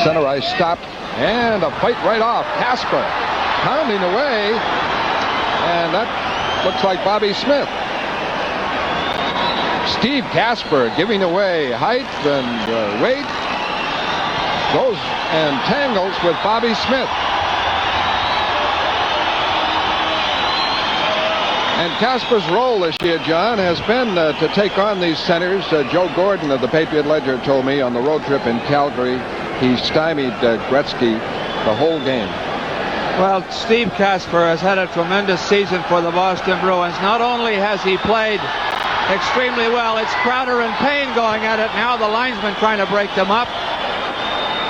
center ice stopped, and a fight right off. Kasper pounding away, and that looks like Bobby Smith. Steve Kasper giving away height and weight, goes and tangles with Bobby Smith. And Kasper's role this year, John, has been to take on these centers. Joe Gordon of the Patriot Ledger told me on the road trip in Calgary, he stymied Gretzky the whole game. Well, Steve Kasper has had a tremendous season for the Boston Bruins. Not only has he played extremely well, it's Crowder and Payne going at it now. The linesman trying to break them up.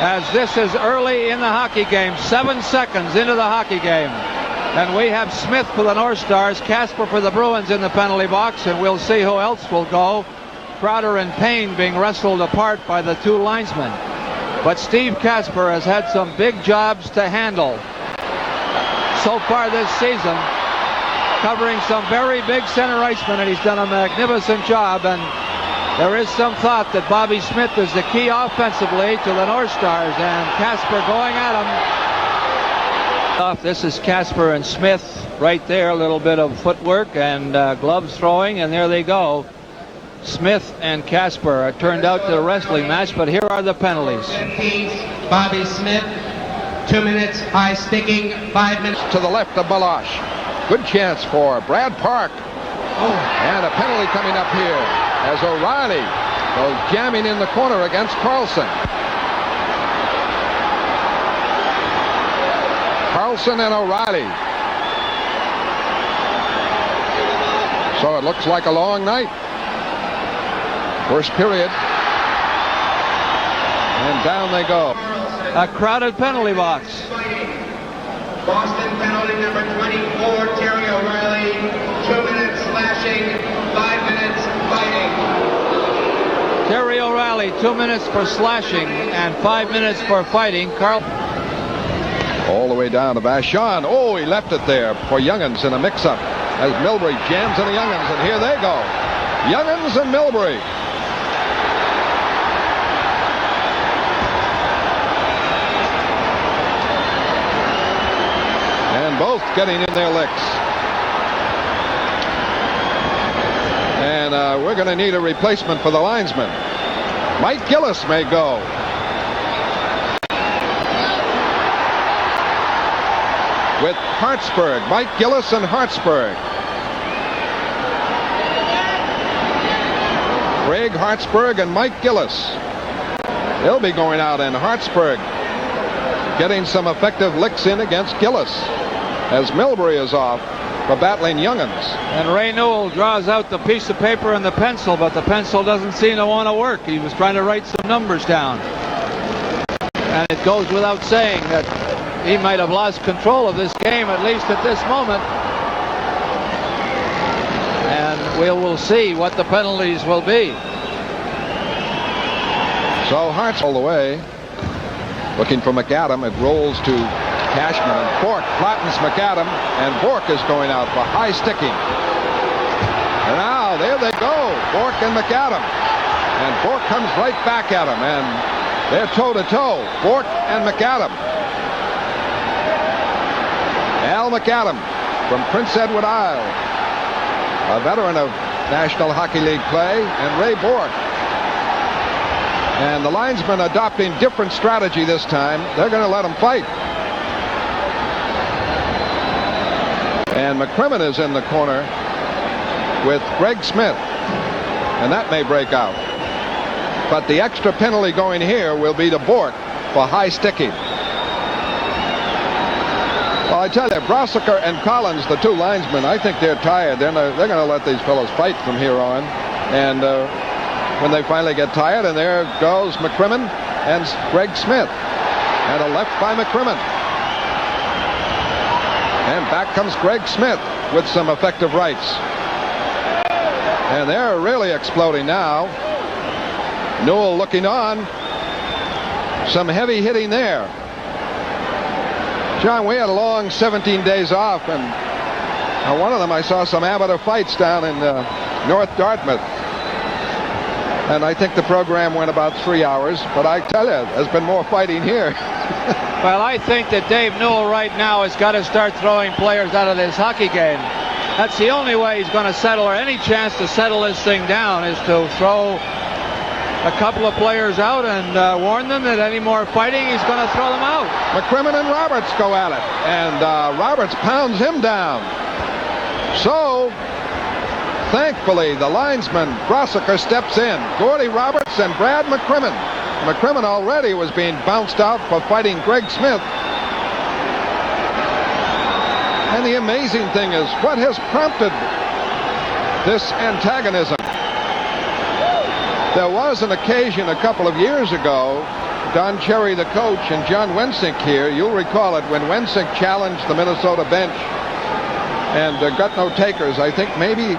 As this is early in the hockey game, 7 seconds into the hockey game. And we have Smith for the North Stars, Kasper for the Bruins in the penalty box, and we'll see who else will go. Crowder and Payne being wrestled apart by the two linesmen. But Steve Kasper has had some big jobs to handle so far this season, covering some very big center icemen, and he's done a magnificent job. And there is some thought that Bobby Smith is the key offensively to the North Stars, and Kasper going at him. This is Kasper and Smith right there. A little bit of footwork and gloves throwing, and there they go. Smith and Kasper. It turned out to a wrestling match, but here are the penalties. Bobby Smith, 2 minutes, high sticking, 5 minutes. To the left of Balash. Good chance for Brad Park. And a penalty coming up here as O'Reilly goes jamming in the corner against Carlson. Carlson and O'Reilly. So it looks like a long night. First period. And down they go. A crowded penalty box. Boston penalty number 24, Terry O'Reilly. 2 minutes slashing, 5 minutes fighting. Terry O'Reilly, 2 minutes for slashing and 5 minutes for fighting. Carl. All the way down to Vachon. Oh, he left it there for Youngins in a mix-up as Milbury jams into Youngins, and here they go. Youngins and Milbury. And both getting in their licks. And we're going to need a replacement for the linesman. Mike Gillis may go. With Hartsburg, Mike Gillis and Hartsburg. Craig Hartsburg and Mike Gillis. They'll be going out, and Hartsburg getting some effective licks in against Gillis as Milbury is off for battling Youngins. And Ray Newell draws out the piece of paper and the pencil, but the pencil doesn't seem to want to work. He was trying to write some numbers down. And it goes without saying that he might have lost control of this game, at least at this moment. And we will see what the penalties will be. So Hart's all the way. Looking for McAdam. It rolls to Cashman, and Bork flattens McAdam, and Bork is going out for high sticking. And now there they go, Bork and McAdam. And Bork comes right back at him, and they're toe-to-toe, Bork and McAdam. Al McAdam from Prince Edward Isle, a veteran of National Hockey League play, and Ray Bork. And the linesmen adopting different strategy this time. They're going to let them fight. And McCrimmon is in the corner with Greg Smith, and that may break out. But the extra penalty going here will be to Bork for high sticking. Well, I tell you, Brossiker and Collins, the two linesmen, I think they're tired. They're going to let these fellows fight from here on. And when they finally get tired, and there goes McCrimmon and Greg Smith. And a left by McCrimmon. And back comes Greg Smith with some effective rights. And they're really exploding now. Newell looking on. Some heavy hitting there. John, we had a long 17 days off, and one of them I saw some amateur fights down in North Dartmouth. And I think the program went about 3 hours, but I tell you, there's been more fighting here. Well, I think that Dave Newell right now has got to start throwing players out of this hockey game. That's the only way he's going to settle, or any chance to settle this thing down, is to throw a couple of players out and warn them that any more fighting, he's going to throw them out. McCrimmon and Roberts go at it, and Roberts pounds him down. So, thankfully, the linesman, Grossaker, steps in. Gordy Roberts and Brad McCrimmon. McCrimmon already was being bounced out for fighting Greg Smith. And the amazing thing is, what has prompted this antagonism? There was an occasion a couple of years ago, Don Cherry, the coach, and John Wensink here. You'll recall it when Wensink challenged the Minnesota bench and got no takers. I think maybe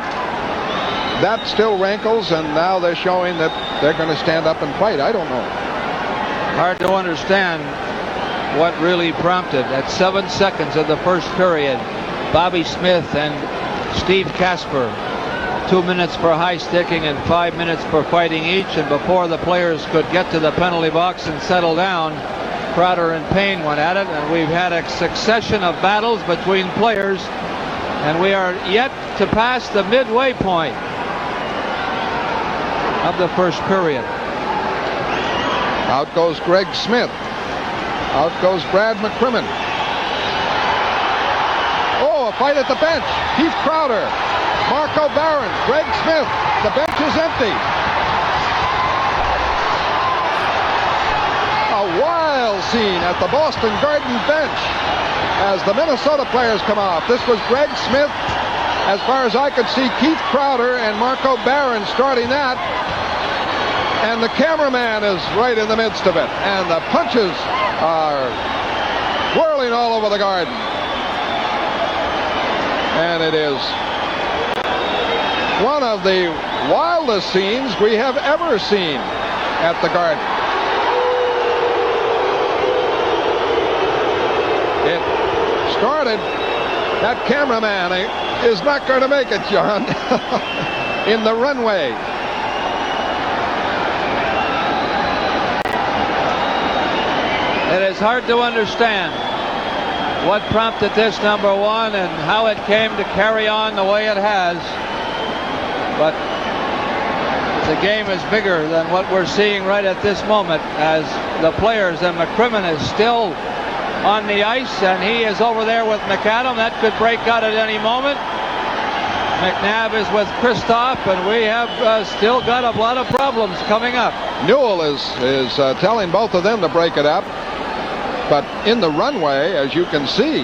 that still rankles, and now they're showing that they're going to stand up and fight. I don't know. Hard to understand what really prompted. At 7 seconds of the first period, Bobby Smith and Steve Kasper, 2 minutes for high sticking and 5 minutes for fighting each, and before the players could get to the penalty box and settle down, Crowder and Payne went at it, and we've had a succession of battles between players, and we are yet to pass the midway point of the first period. Out goes Greg Smith. Out goes Brad McCrimmon. Oh, a fight at the bench. Keith Crowder, Marco Barron, Greg Smith. The bench is empty. A wild scene at the Boston Garden bench as the Minnesota players come off. This was Greg Smith. As far as I could see, Keith Crowder and Marco Barron starting that. And the cameraman is right in the midst of it. And the punches are whirling all over the garden. And it is one of the wildest scenes we have ever seen at the Garden. It started. That cameraman is not going to make it, John, in the runway. It is hard to understand what prompted this, number one, and how it came to carry on the way it has. But the game is bigger than what we're seeing right at this moment, as the players, and McCrimmon is still on the ice, and he is over there with McAdam. That could break out at any moment. McNabb is with Kristoff, and we have still got a lot of problems coming up. Newell is telling both of them to break it up. But in the runway, as you can see,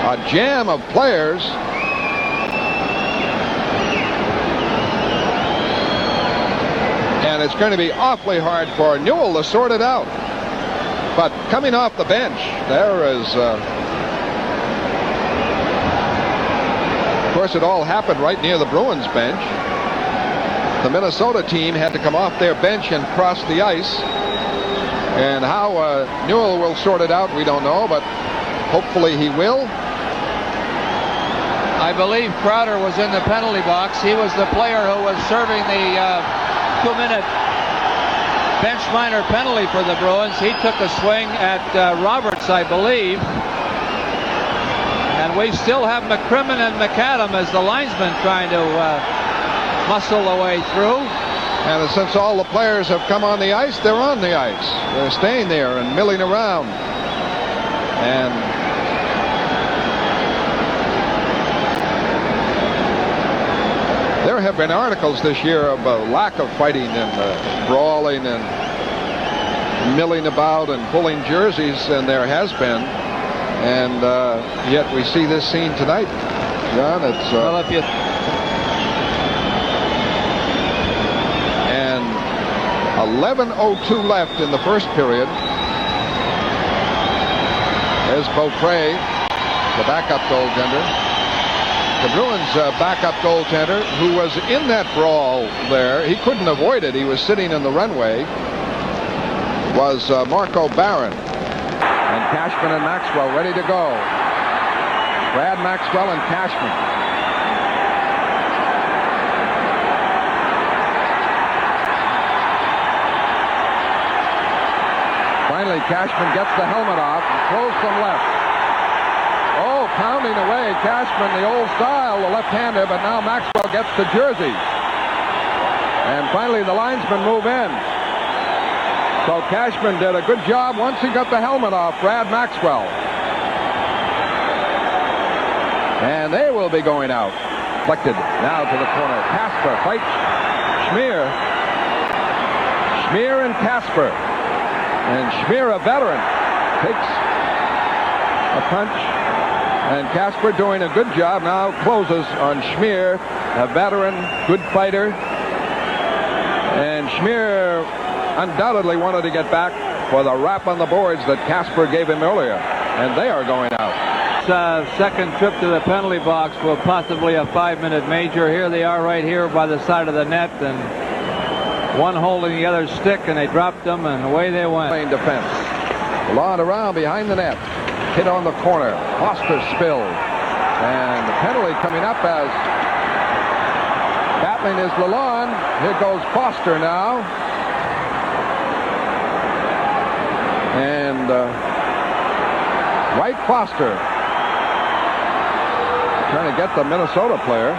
a jam of players. And it's going to be awfully hard for Newell to sort it out. But coming off the bench, there is... of course, it all happened right near the Bruins bench. The Minnesota team had to come off their bench and cross the ice. And how Newell will sort it out, we don't know, but hopefully he will. I believe Crowder was in the penalty box. He was the player who was serving the 2-minute bench minor penalty for the Bruins. He took a swing at Roberts, I believe. And we still have McCrimmon and McAdam as the linesmen trying to muscle the way through. And since all the players have come on the ice, they're on the ice. They're staying there and milling around. And there have been articles this year of a lack of fighting and brawling and milling about and pulling jerseys, and there has been. And yet we see this scene tonight, John. It's well, if you... and 11:02 left in the first period. There's Beaupre, the backup goaltender. The Bruins' backup goaltender, who was in that brawl there, he couldn't avoid it. He was sitting in the runway. Was Marco Barron. And Cashman and Maxwell ready to go. Brad Maxwell and Cashman. finally, Cashman gets the helmet off and throws from left. Oh, pounding away, Cashman, the old style, the left-hander, but now Maxwell gets the jersey. And finally, the linesmen move in. So Cashman did a good job once he got the helmet off Brad Maxwell. And they will be going out. Deflected now to the corner. Kasper fights Schmier. Schmier and Kasper. And Schmier, a veteran, takes a punch. And Kasper doing a good job now, closes on Schmier, a veteran, good fighter. And Schmier undoubtedly wanted to get back for the rap on the boards that Kasper gave him earlier. And they are going out. Second trip to the penalty box for possibly a 5-minute major. Here they are right here by the side of the net, and one holding the other stick, and they dropped them, and away they went. Playing defense. Lalonde around behind the net. Hit on the corner. Foster spilled. And the penalty coming up as battling is Lalonde. Here goes Foster now. And White Foster trying to get the Minnesota player.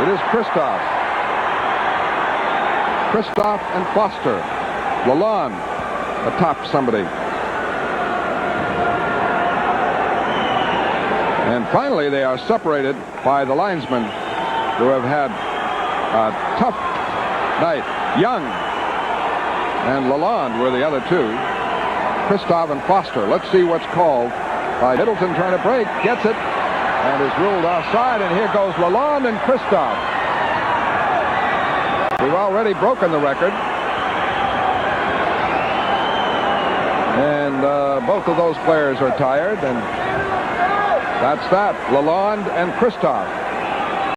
It is Kristoff. Kristoff and Foster. Lalonde atop somebody. And finally, they are separated by the linesmen who have had a tough night. Young and Lalonde were the other two. Kristoff and Foster. Let's see what's called by Middleton, trying to break. Gets it and is ruled offside. And here goes Lalonde and Kristoff. We've already broken the record. And both of those players are tired. And that's that. Lalonde and Kristoff.